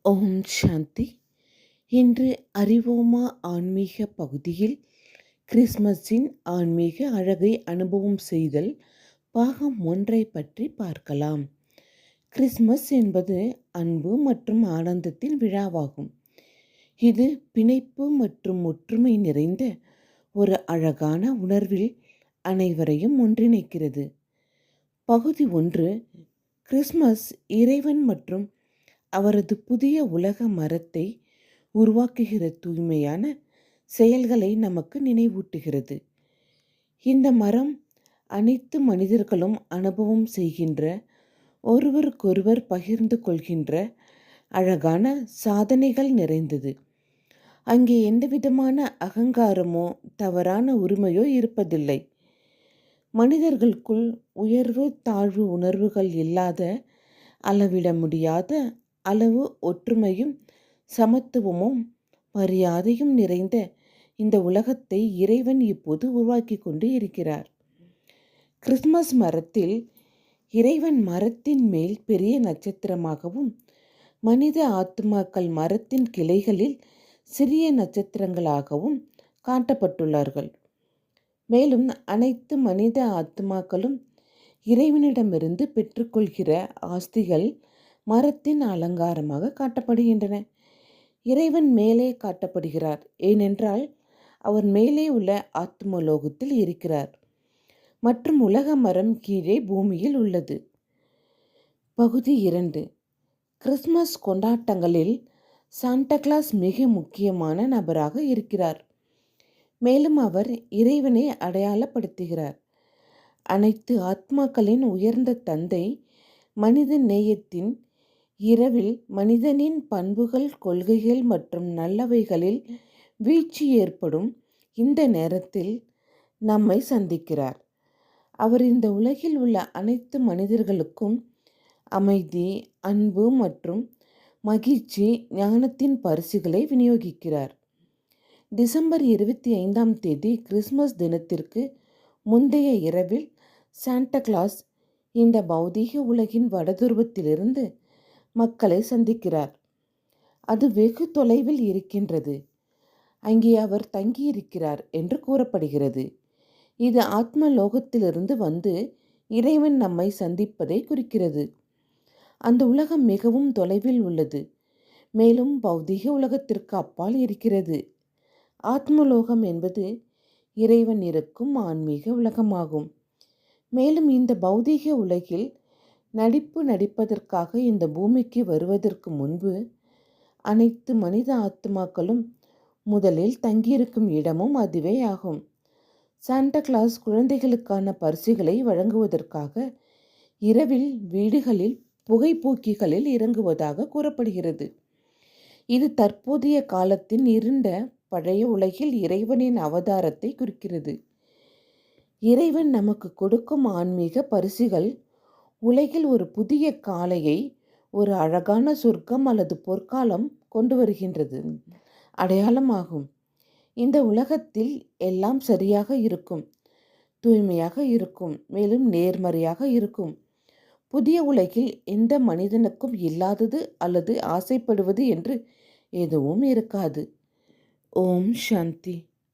ஓம் சாந்தி. இன்று அறிவோமா ஆன்மீக பகுதியில் கிறிஸ்மஸின் ஆன்மீக அழகை அனுபவம் செய்தல் பாகம் 1 பற்றி பார்க்கலாம். கிறிஸ்மஸ் என்பது அன்பு மற்றும் ஆனந்தத்தின் விழாவாகும். இது பிணைப்பு மற்றும் ஒற்றுமை நிறைந்த ஒரு அழகான உணர்வில் அனைவரையும் ஒன்றிணைக்கிறது. பகுதி 1. கிறிஸ்மஸ் இறைவன் மற்றும் அவரது புதிய உலக மரத்தை உருவாக்குகிற தூய்மையான செயல்களை நமக்கு நினைவூட்டுகிறது. இந்த மரம் அனைத்து மனிதர்களும் அனுபவம் செய்கின்ற, ஒருவருக்கொருவர் பகிர்ந்து கொள்கின்ற அழகான சாதனைகள் நிறைந்தது. அங்கே எந்தவிதமான அகங்காரமோ தவறான உரிமையோ இருப்பதில்லை. மனிதர்களுக்குள் உயர்வு தாழ்வு உணர்வுகள் இல்லாத, அளவிட முடியாத அளவு ஒற்றுமையும் சமத்துவமும் மரியாதையும் நிறைந்த இந்த உலகத்தை இறைவன் இப்போது உருவாக்கி கொண்டு இருக்கிறார். கிறிஸ்மஸ் மரத்தில் இறைவன் மரத்தின் மேல் பெரிய நட்சத்திரமாகவும், மனித ஆத்மாக்கள் மரத்தின் கிளைகளில் சிறிய நட்சத்திரங்களாகவும் காட்டப்பட்டுள்ளார்கள். மேலும் அனைத்து மனித ஆத்மாக்களும் இறைவனிடமிருந்து பெற்றுக்கொள்கிற ஆஸ்திகள் மரத்தின் அலங்காரமாக காட்டப்படுகின்றன. இறைவன் மேலே காட்டப்படுகிறார், ஏனென்றால் அவர் மேலே உள்ள ஆத்மலோகத்தில் இருக்கிறார் மற்றும் உலக மரம் கீழே பூமியில் உள்ளது. பகுதி 2. கிறிஸ்மஸ் கொண்டாட்டங்களில் சாண்டா கிளாஸ் மிக முக்கியமான நபராக இருக்கிறார். மேலும் அவர் இறைவனை அடையாளப்படுத்துகிறார். அனைத்து ஆத்மாக்களின் உயர்ந்த தந்தை மனித நேயத்தின் இரவில் மனிதனின் பண்புகள், கொள்கைகள் மற்றும் நல்லவைகளில் வீழ்ச்சி ஏற்படும் இந்த நேரத்தில் நம்மை சந்திக்கிறார். அவர் இந்த உலகில் உள்ள அனைத்து மனிதர்களுக்கும் அமைதி, அன்பு மற்றும் மகிழ்ச்சி, ஞானத்தின் பரிசுகளை விநியோகிக்கிறார். டிசம்பர் 25 கிறிஸ்மஸ் தினத்திற்கு முந்தைய இரவில் சாண்டா கிளாஸ் இந்த பௌதீக உலகின் வடதுருவத்திலிருந்து மக்களை சந்திக்கிறார். அது வெகு தொலைவில் இருக்கின்றது. அங்கே அவர் தங்கியிருக்கிறார் என்று கூறப்படுகிறது. இது ஆத்ம லோகத்திலிருந்து வந்து இறைவன் நம்மை சந்திப்பதை குறிக்கிறது. அந்த உலகம் மிகவும் தொலைவில் உள்ளது, மேலும் பௌதீக உலகத்திற்கு அப்பால் இருக்கிறது. ஆத்மலோகம் என்பது இறைவன் இருக்கும் ஆன்மீக உலகமாகும். மேலும் இந்த பௌதீக உலகில் நடிப்பதற்காக இந்த பூமிக்கு வருவதற்கு முன்பு அனைத்து மனித ஆத்மாக்களும் முதலில் தங்கியிருக்கும் இடமும் அதுவே ஆகும். சாண்டா கிளாஸ் குழந்தைகளுக்கான பரிசுகளை வழங்குவதற்காக இரவில் வீடுகளில் புகைப்பூக்கிகளில் இறங்குவதாக கூறப்படுகிறது. இது தற்போதைய காலத்தின் இருண்ட பழைய உலகில் இறைவனின் அவதாரத்தை குறிக்கிறது. இறைவன் நமக்கு கொடுக்கும் ஆன்மீக பரிசுகள் உலகில் ஒரு புதிய காலையை, ஒரு அழகான சொர்க்கம் அல்லது பொற்காலம் கொண்டு வருகின்றது அடையாளமாகும். இந்த உலகத்தில் எல்லாம் சரியாக இருக்கும், தூய்மையாக இருக்கும், மேலும் நேர்மறையாக இருக்கும். புதிய உலகில் எந்த மனிதனுக்கும் இல்லாதது அல்லது ஆசைப்படுவது என்று எதுவும் இருக்காது. ஓம் சாந்தி.